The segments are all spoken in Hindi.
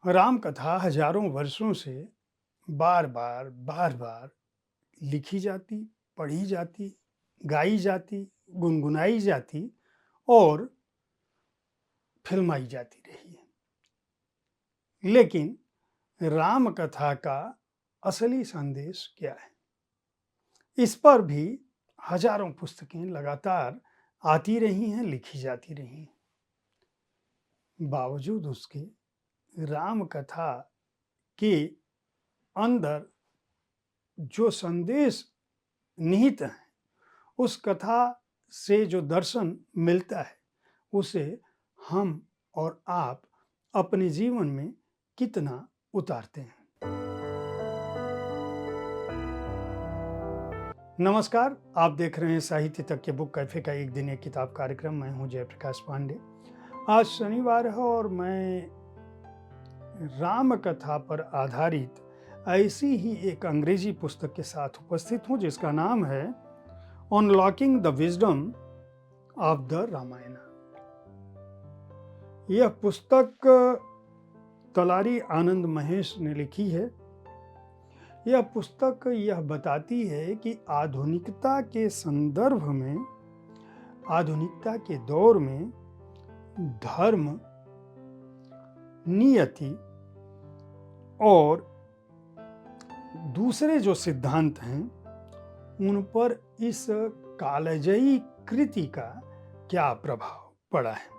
राम कथा हजारों वर्षों से बार बार लिखी जाती, पढ़ी जाती, गाई जाती, गुनगुनाई जाती और फिल्माई जाती रही है। लेकिन राम कथा का असली संदेश क्या है? इस पर भी हजारों पुस्तकें लगातार आती रही हैं, लिखी जाती रही हैं। बावजूद उसके राम कथा के अंदर जो संदेश निहित है, उस कथा से जो दर्शन मिलता है, उसे हम और आप अपने जीवन में कितना उतारते हैं। नमस्कार, आप देख रहे हैं साहित्य तक के बुक कैफे का एक दिन एक किताब कार्यक्रम। मैं हूं जयप्रकाश पांडे। आज शनिवार है और मैं राम कथा पर आधारित ऐसी ही एक अंग्रेजी पुस्तक के साथ उपस्थित हूं जिसका नाम है unlocking the wisdom of the Ramayana. यह पुस्तक तलारी आनंद महेश ने लिखी है। यह पुस्तक यह बताती है कि आधुनिकता के संदर्भ में, आधुनिकता के दौर में धर्म, नियति और दूसरे जो सिद्धांत हैं उन पर इस कालजयी कृति का क्या प्रभाव पड़ा है।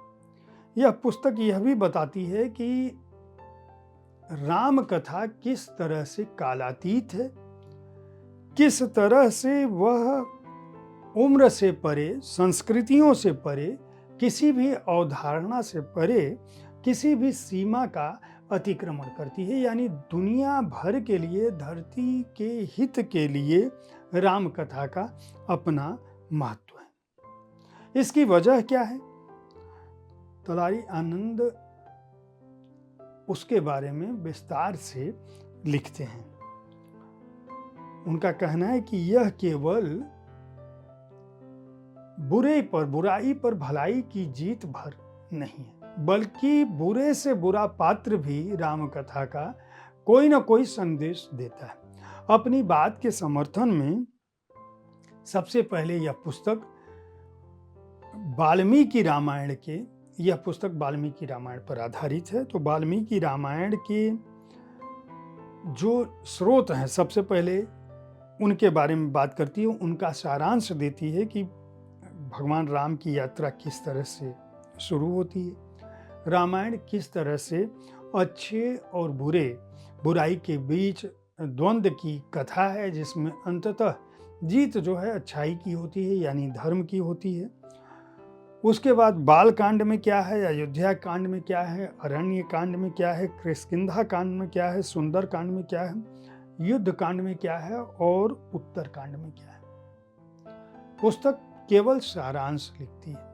यह पुस्तक यह भी बताती है कि राम कथा किस तरह से कालातीत है, किस तरह से वह उम्र से परे, संस्कृतियों से परे, किसी भी अवधारणा से परे, किसी भी सीमा का अतिक्रमण करती है। यानी दुनिया भर के लिए, धरती के हित के लिए राम कथा का अपना महत्व है। इसकी वजह क्या है? तलारी आनंद उसके बारे में विस्तार से लिखते हैं। उनका कहना है कि यह केवल बुरे पर, बुराई पर भलाई की जीत भर नहीं है, बल्कि बुरे से बुरा पात्र भी राम कथा का कोई ना कोई संदेश देता है। अपनी बात के समर्थन में सबसे पहले यह पुस्तक वाल्मीकि रामायण के, यह पुस्तक वाल्मीकि रामायण पर आधारित है। तो वाल्मीकि रामायण के जो स्रोत हैं, सबसे पहले उनके बारे में बात करती है, उनका सारांश देती है कि भगवान राम की यात्रा किस तरह से शुरू होती है, रामायण किस तरह से अच्छे और बुरे, बुराई के बीच द्वंद्व की कथा है, जिसमें अंततः जीत जो है अच्छाई की होती है, यानी धर्म की होती है। उसके बाद बाल कांड में क्या है, अयोध्या कांड में क्या है, अरण्य कांड में क्या है, किष्किंधा कांड में क्या है, सुंदर कांड में क्या है, युद्ध कांड में क्या है और उत्तर कांड में क्या है। पुस्तक केवल सारांश लिखती है,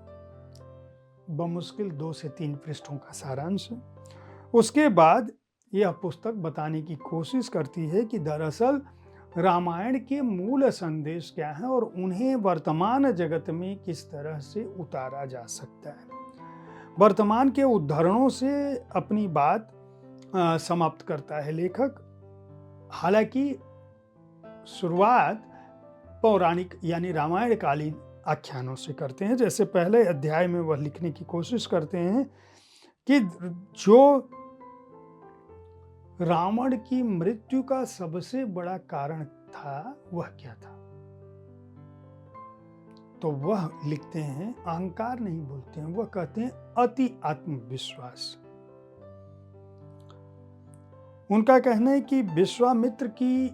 बमुश्किल 2 से 3 पृष्ठों का सारांश है। उसके बाद यह पुस्तक बताने की कोशिश करती है कि दरअसल रामायण के मूल संदेश क्या हैं और उन्हें वर्तमान जगत में किस तरह से उतारा जा सकता है। वर्तमान के उदाहरणों से अपनी बात समाप्त करता है लेखक। हालांकि शुरुआत पौराणिक यानी रामायण कालीन आख्यानों से करते हैं। जैसे पहले अध्याय में वह लिखने की कोशिश करते हैं कि जो रावण की मृत्यु का सबसे बड़ा कारण था वह क्या था। तो वह लिखते हैं, अहंकार नहीं बोलते हैं, वह कहते हैं अति आत्मविश्वास। उनका कहना है कि विश्वामित्र की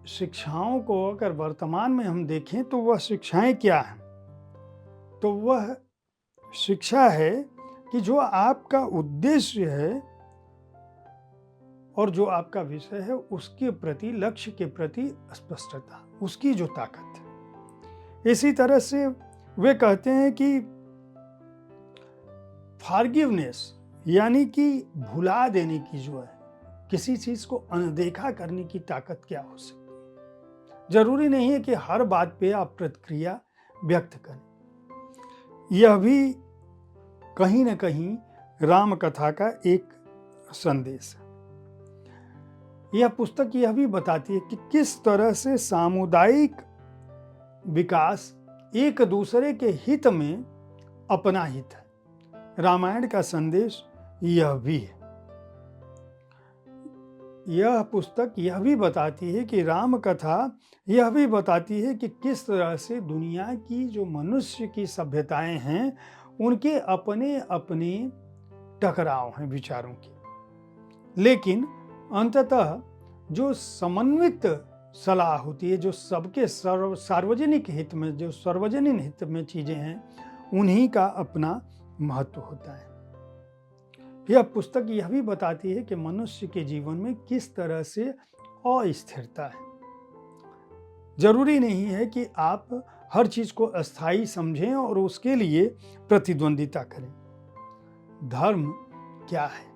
शिक्षाओं को अगर वर्तमान में हम देखें तो वह शिक्षाएं क्या हैं? तो वह शिक्षा है कि जो आपका उद्देश्य है और जो आपका विषय है उसके प्रति, लक्ष्य के प्रति स्पष्टता, उसकी जो ताकत है। इसी तरह से वे कहते हैं कि फॉरगिवनेस यानी कि भुला देने की जो है, किसी चीज को अनदेखा करने की ताकत क्या हो सकती है। जरूरी नहीं है कि हर बात पे आप प्रतिक्रिया व्यक्त करें। यह भी कहीं ना कहीं राम कथा का एक संदेश है। यह पुस्तक यह भी बताती है कि किस तरह से सामुदायिक विकास एक दूसरे के हित में अपना हित है। रामायण का संदेश यह भी है। यह पुस्तक यह भी बताती है कि राम कथा यह भी बताती है कि किस तरह से दुनिया की जो मनुष्य की सभ्यताएं हैं उनके अपने अपने टकराव हैं विचारों के, लेकिन अंततः जो समन्वित सलाह होती है, जो सबके सार्वजनिक हित में, जो सार्वजनिक हित में चीजें हैं, उन्हीं का अपना महत्व होता है। यह पुस्तक यह भी बताती है कि मनुष्य के जीवन में किस तरह से अस्थिरता है। जरूरी नहीं है कि आप हर चीज को अस्थायी समझें और उसके लिए प्रतिद्वंदिता करें। धर्म क्या है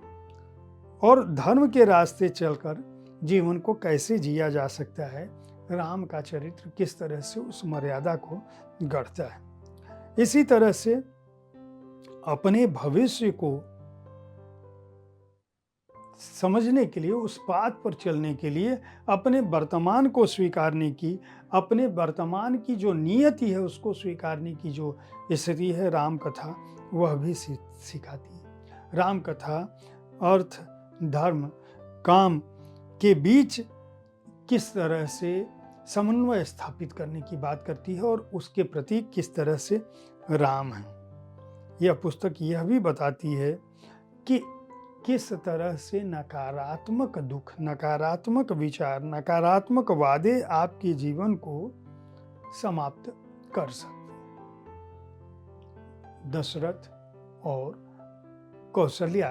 और धर्म के रास्ते चलकर जीवन को कैसे जिया जा सकता है, राम का चरित्र किस तरह से उस मर्यादा को गढ़ता है। इसी तरह से अपने भविष्य को समझने के लिए, उस बात पर चलने के लिए, अपने वर्तमान को स्वीकारने की, अपने वर्तमान की जो नियति है उसको स्वीकारने की जो स्थिति है, राम कथा वह भी सिखाती है। राम कथा अर्थ, धर्म, काम के बीच किस तरह से समन्वय स्थापित करने की बात करती है और उसके प्रतीक किस तरह से राम है। यह पुस्तक यह भी बताती है कि किस तरह से नकारात्मक दुख, नकारात्मक विचार, नकारात्मक वादे आपके जीवन को समाप्त कर सकते हैं। दशरथ और कौशल्या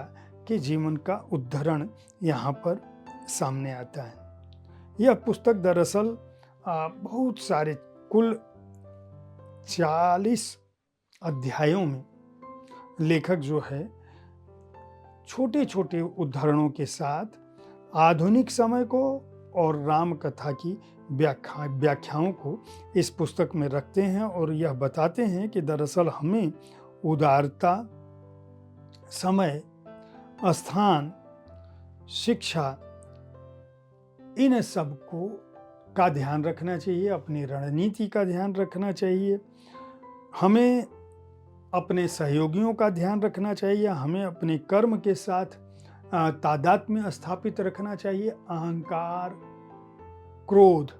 के जीवन का उद्धरण यहाँ पर सामने आता है। यह पुस्तक दरअसल बहुत सारे कुल 40 अध्यायों में लेखक जो है छोटे छोटे उदाहरणों के साथ आधुनिक समय को और राम कथा की व्याख्याओं को इस पुस्तक में रखते हैं और यह बताते हैं कि दरअसल हमें उदारता, समय, स्थान, शिक्षा, इन सब को का ध्यान रखना चाहिए, अपनी रणनीति का ध्यान रखना चाहिए, हमें अपने सहयोगियों का ध्यान रखना चाहिए, हमें अपने कर्म के साथ तादात्म्य स्थापित रखना चाहिए। अहंकार, क्रोध,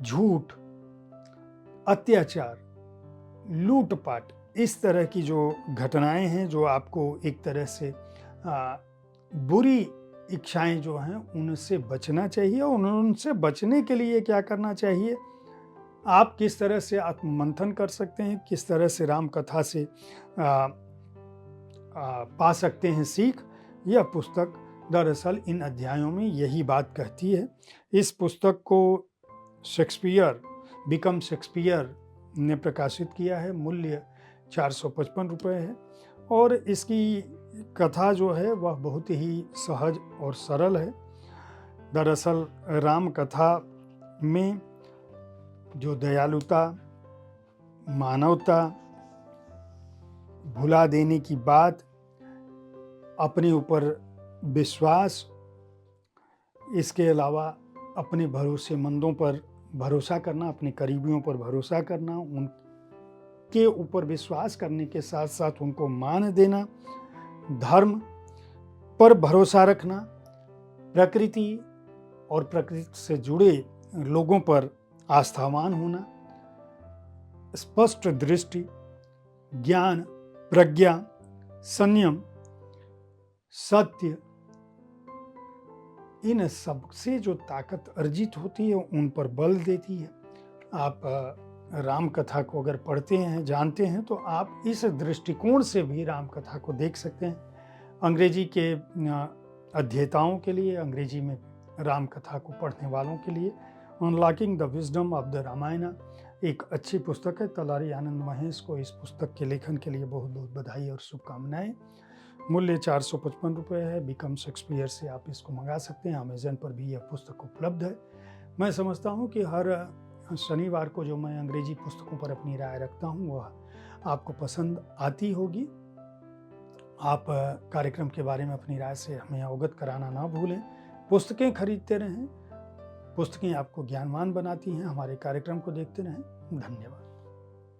झूठ, अत्याचार, लूटपाट, इस तरह की जो घटनाएं हैं जो आपको एक तरह से बुरी इच्छाएं जो हैं उनसे बचना चाहिए। और उनसे बचने के लिए क्या करना चाहिए, आप किस तरह से आत्ममंथन कर सकते हैं, किस तरह से राम कथा से पा सकते हैं सीख। यह पुस्तक दरअसल इन अध्यायों में यही बात कहती है। इस पुस्तक को शेक्सपियर, बिकम शेक्सपियर ने प्रकाशित किया है। मूल्य 455 रुपये है और इसकी कथा जो है वह बहुत ही सहज और सरल है। दरअसल राम कथा में जो दयालुता, मानवता, भुला देने की बात, अपने ऊपर विश्वास, इसके अलावा अपने भरोसेमंदों पर भरोसा करना, अपने करीबियों पर भरोसा करना, उनके ऊपर विश्वास करने के साथ साथ उनको मान देना, धर्म पर भरोसा रखना, प्रकृति और प्रकृति से जुड़े लोगों पर आस्थावान होना, स्पष्ट दृष्टि, ज्ञान, प्रज्ञा, संयम, सत्य, इन सब से जो ताकत अर्जित होती है उन पर बल देती है। आप राम कथा को अगर पढ़ते हैं, जानते हैं, तो आप इस दृष्टिकोण से भी राम कथा को देख सकते हैं। अंग्रेजी के अध्येताओं के लिए, अंग्रेजी में राम कथा को पढ़ने वालों के लिए unlocking the wisdom of the Ramayana एक अच्छी पुस्तक है। तलारी आनंद महेश को इस पुस्तक के लेखन के लिए बहुत बहुत बधाई और शुभकामनाएं। मूल्य 455 रुपये है। बिकम शेक्सपियर से आप इसको मंगा सकते हैं। अमेजन पर भी यह पुस्तक उपलब्ध है। मैं समझता हूँ कि हर शनिवार को जो मैं अंग्रेजी पुस्तकों पर अपनी राय रखता हूँ वह आपको पसंद आती होगी। आप कार्यक्रम के बारे में अपनी राय से हमें अवगत कराना ना भूलें। पुस्तकें खरीदते रहें। पुस्तकें आपको ज्ञानवान बनाती हैं। हमारे कार्यक्रम को देखते रहें। धन्यवाद।